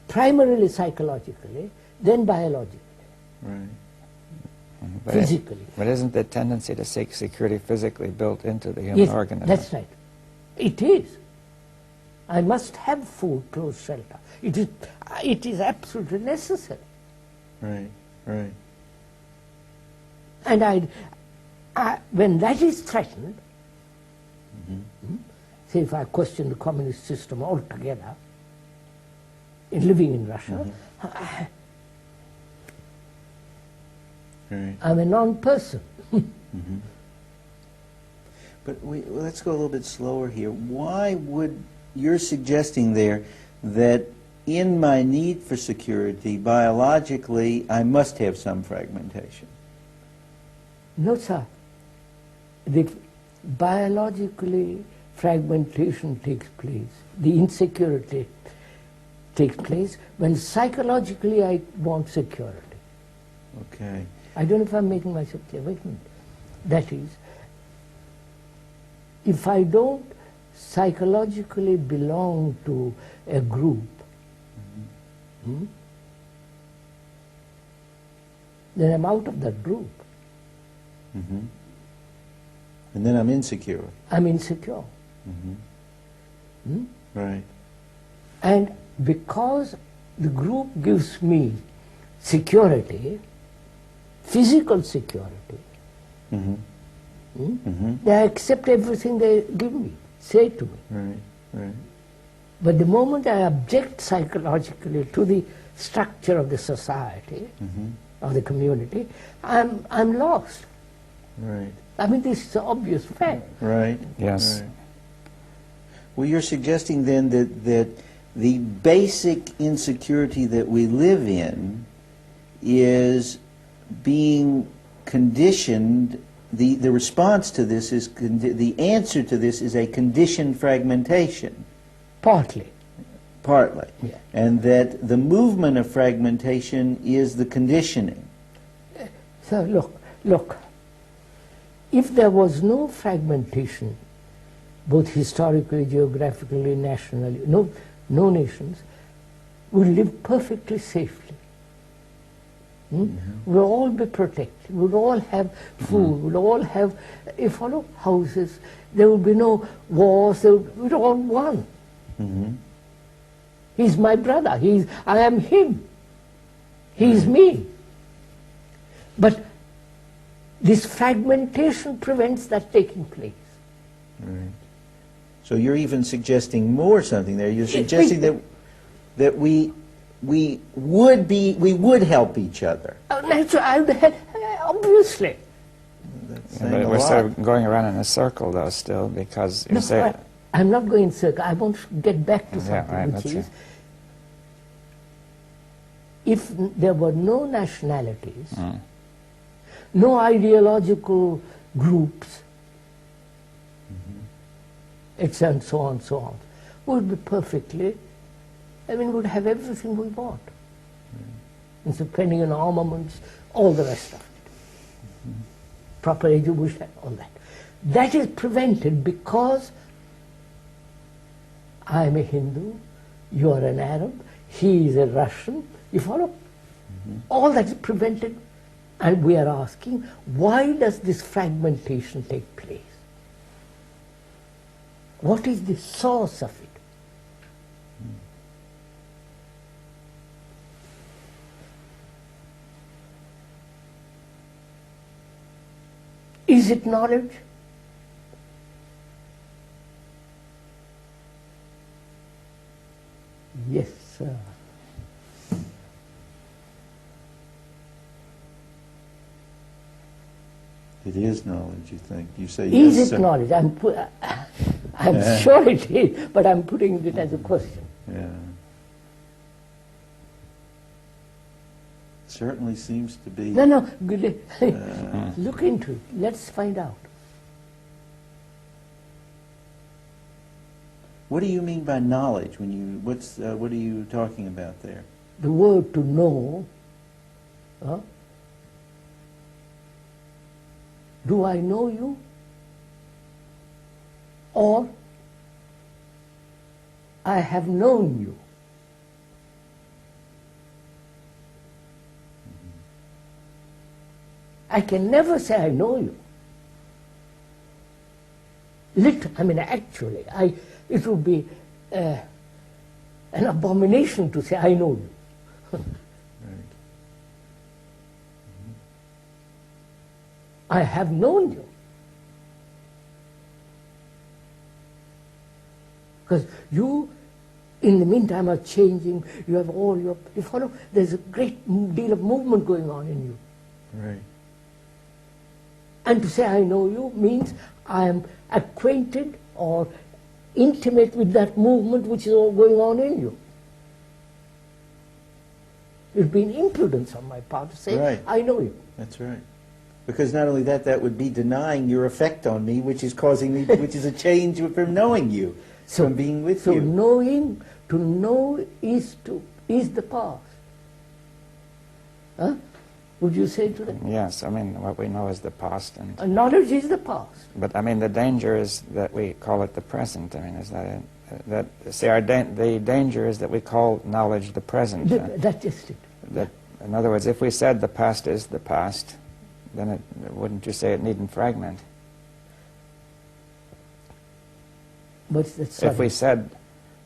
primarily psychologically, then biologically, Right. physically. But isn't the tendency to seek security physically built into the human Yes, organism? that's right. It is. I must have food, clothes, shelter. It is absolutely necessary. Right. Right. And when that is threatened, say if I question the communist system altogether, in living in Russia, Right. I'm a non-person. But let's go a little bit slower here. Why would, you're suggesting there that in my need for security, biologically, I must have some fragmentation? No, sir. Biologically, fragmentation takes place. The insecurity takes place when psychologically I want security. Okay. I don't know if I'm making myself clear. Wait a minute. That is, if I don't psychologically belong to a group, then I'm out of that group. And then I'm insecure. I'm insecure. Right. And because the group gives me security, physical security, they accept everything they give me, say to me. Right. Right. But the moment I object psychologically to the structure of the society, of the community, I'm lost. Right. I mean, this is an obvious fact. Right. Yes. Right. Well, you're suggesting then that the basic insecurity that we live in is being conditioned. The response to this is the answer to this is a conditioned fragmentation. Partly. Partly. Yeah. And that the movement of fragmentation is the conditioning. So look, if there was no fragmentation, both historically, geographically, nationally, no nations would live perfectly safely. We'll all be protected. We'll all have food. We'll all have, houses. There will be no wars. We're all one. He's my brother. I am him. He's me. But this fragmentation prevents that taking place. Right. So you're even suggesting more something there. You're suggesting that we would help each other. Obviously. That's Yeah, saying but a we're lot. sort of going around in a circle, though, still, because you say... I'm not going in circle. I want to get back to something, right, which that's is, if there were no nationalities, no ideological groups, and so on, we would be perfectly, would have everything we want. And so depending on armaments, all the rest of it. Proper education, all that. That is prevented because I'm a Hindu, you are an Arab, he is a Russian, you follow? All that is prevented, and we are asking, why does this fragmentation take place? What is the source of it? Is it knowledge? Yes, sir. It is knowledge, you think. You say Is yes, it sir. knowledge? I'm sure it is, but I'm putting it as a question. Yeah. Certainly seems to be. No, look into it. Let's find out. What do you mean by knowledge? When you what are you talking about there? The word to know, do I know you? Or I have known you. I can never say I know you. Actually, it would be an abomination to say I know you. Right. I have known you. Because you, in the meantime, are changing. You have all your, you follow, there's a great deal of movement going on in you. Right. And to say I know you means I am acquainted or intimate with that movement which is all going on in you. It would be an imprudence on my part to say, Right. I know you. That's right. Because not only that, that would be denying your effect on me, which is causing me, which is a change from knowing you, from being with so you. knowing, to know is the past. Huh? Would you say to that? Yes, I mean, what we know is the past. And Knowledge is the past. but I mean, the danger is that we call it the present. I mean, is that it? The danger is that we call knowledge the present. That's just it. That, in other words, if we said the past is the past, then wouldn't you say it needn't fragment? What's that? If we said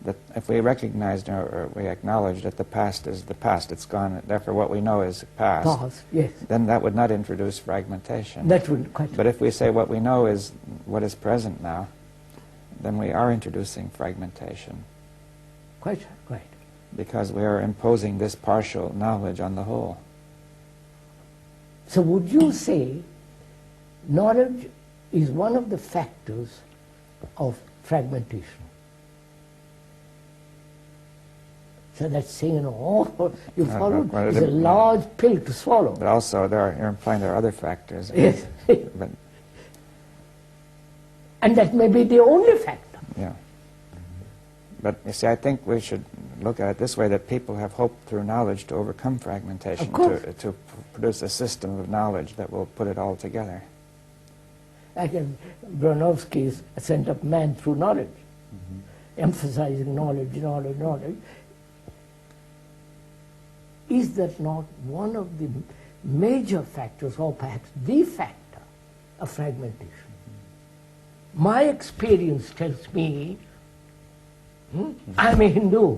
that, if we recognized or we acknowledged that the past is the past, it's gone, therefore what we know is past, Past, yes. then that would not introduce fragmentation. That would quite. But if we say what we know is what is present now, then we are introducing fragmentation, Quite right. because we are imposing this partial knowledge on the whole. So would you say knowledge is one of the factors of fragmentation? So that's saying, you followed, well, it's a large pill to swallow. But also, you're implying there are other factors. Yes. But, And that may be the only factor. yeah. But you see, I think we should look at it this way, that people have hope through knowledge to overcome fragmentation, Of course. to produce a system of knowledge that will put it all together. Like Bronowski's Ascent of Man Through Knowledge, emphasizing knowledge, knowledge, knowledge. Is that not one of the major factors, or perhaps the factor, of fragmentation? My experience tells me, I'm a Hindu.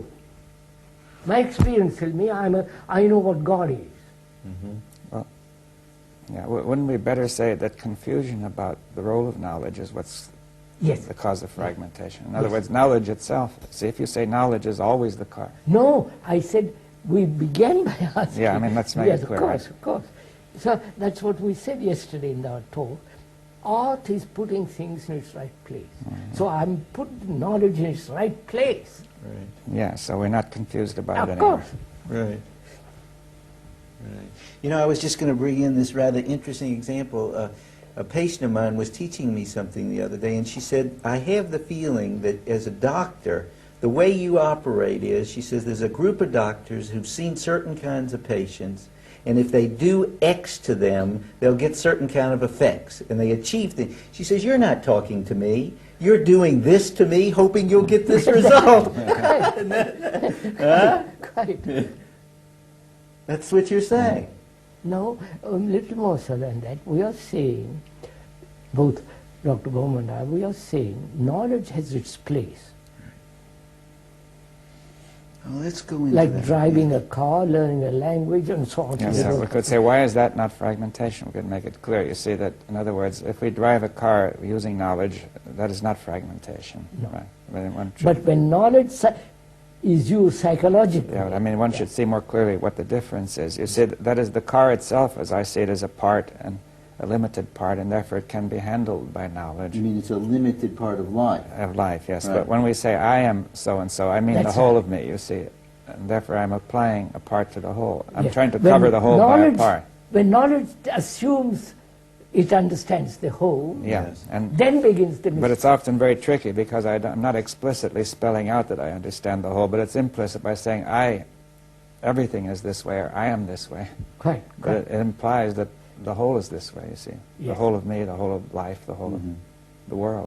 My experience tells me I know what God is. Well, yeah, wouldn't we better say that confusion about the role of knowledge is what's Yes. the cause of fragmentation? In other words, knowledge itself. See, if you say knowledge is always the cause. No, I said we began by asking. Yeah, I mean, let's make yes, it clear. Of course, of course. So that's what we said yesterday in our talk. Art is putting things in its right place. So I'm putting knowledge in its right place. Right. Yeah, so we're not confused about Of it anymore. course. Right. Right. You know, I was just going to bring in this rather interesting example. A patient of mine was teaching me something the other day, and she said, I have the feeling that as a doctor, the way you operate is, she says, there's a group of doctors who've seen certain kinds of patients, and if they do X to them, they'll get certain kind of effects, and they achieve things. She says, you're not talking to me. You're doing this to me, hoping you'll get this result. Huh? Quite. That's what you're saying. No, a little more so than that. We are saying, both Dr. Bohm and I, we are saying knowledge has its place. Oh, let's go into Like that. driving a car, learning a language, and so on. Yes, so we could say, why is that not fragmentation? We could make it clear. You see that, in other words, if we drive a car using knowledge, that is not fragmentation. No. Right? One should, But when knowledge is used psychologically. yeah, but I mean, one should see more clearly what the difference is. You see, that is the car itself, as I see it, is a part, and a limited part, and therefore it can be handled by knowledge You mean it's a limited part of life? of life, yes. Right. But when we say I am so-and-so, I mean the That's whole right. of me, you see. And therefore I'm applying a part to the whole. I'm Yes. trying to When cover the whole by a knowledge- part. When knowledge assumes it understands the whole, Yeah, Yes. and then begins the but mystery. it's often very tricky because I'm not explicitly spelling out that I understand the whole, but it's implicit by saying everything is this way, or I am this way. Quite, But quite. it implies that the whole is this way, you see. The Yes. whole of me, the whole of life, the whole of the world.